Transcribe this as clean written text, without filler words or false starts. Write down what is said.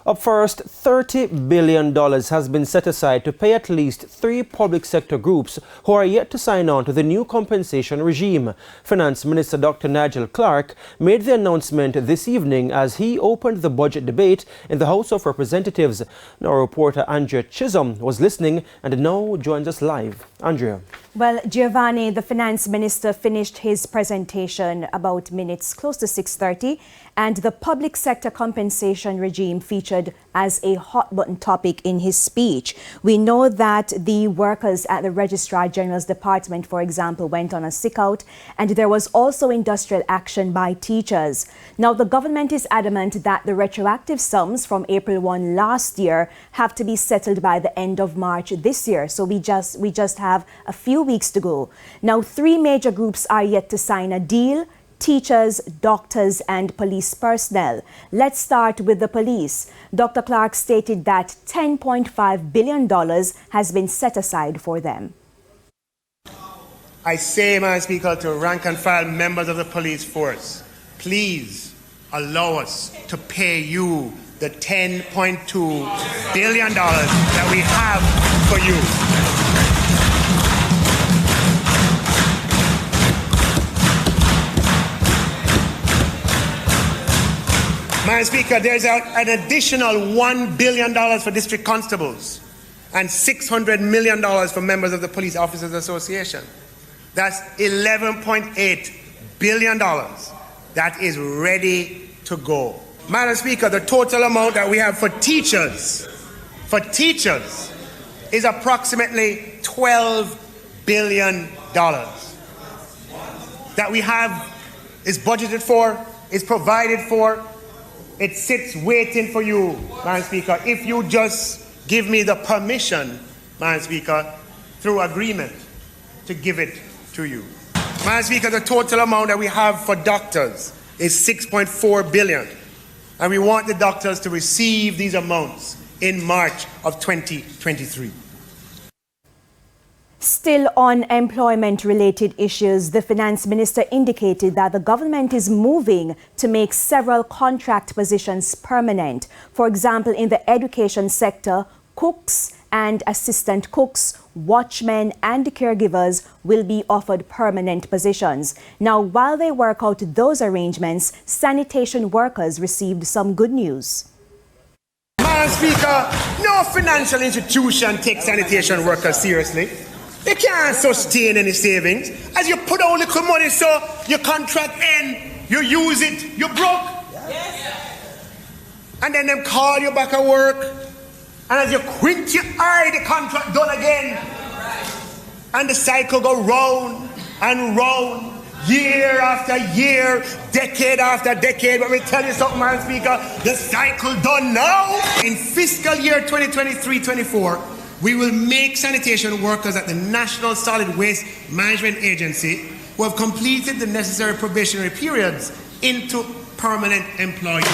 Up first, $30 billion has been set aside to pay at least 3 public sector groups who are yet to sign on to the new compensation regime. Finance Minister Dr. Nigel Clark made the announcement this evening as he opened the budget debate in the House of Representatives. Now reporter Andrea Chisholm was listening and now joins us live. Andrea. Well, Giovanni, the Finance Minister finished his presentation about minutes close to 6:30, and the public sector compensation regime featured as a hot-button topic in his speech. We know that the workers at the Registrar General's Department, for example, went on a sick-out, and there was also industrial action by teachers. Now, the government is adamant that the retroactive sums from April 1 last year have to be settled by the end of March this year, so we just have a few weeks to go. Now, 3 major groups are yet to sign a deal: teachers, doctors, and police personnel. Let's start with the police. Dr. Clark stated that $10.5 billion has been set aside for them. I say, Madam Speaker, to rank and file members of the police force, please allow us to pay you the $10.2 billion that we have for you. Madam Speaker, there's an additional $1 billion for district constables and $600 million for members of the Police Officers Association. That's $11.8 billion that is ready to go. Madam Speaker, the total amount that we have for teachers is approximately $12 billion that we have, is budgeted for, is provided for. It sits waiting for you, Madam Speaker, if you just give me the permission, Madam Speaker, through agreement to give it to you. Madam Speaker, the total amount that we have for doctors is $6.4 billion, and we want the doctors to receive these amounts in March of 2023. Still on employment-related issues, the Finance Minister indicated that the government is moving to make several contract positions permanent. For example, in the education sector, cooks and assistant cooks, watchmen and caregivers will be offered permanent positions. Now, while they work out those arrangements, sanitation workers received some good news. Madam Speaker, no financial institution takes sanitation workers seriously. They can't sustain any savings. As you put out little money, so your contract end, you use it, you broke. Yes. And then them call you back at work. And as you quint your eye, the contract done again. And the cycle go round and round, year after year, decade after decade. But we tell you something, Madam Speaker, the cycle done now. In fiscal year 2023-24, we will make sanitation workers at the National Solid Waste Management Agency who have completed the necessary probationary periods into permanent employees.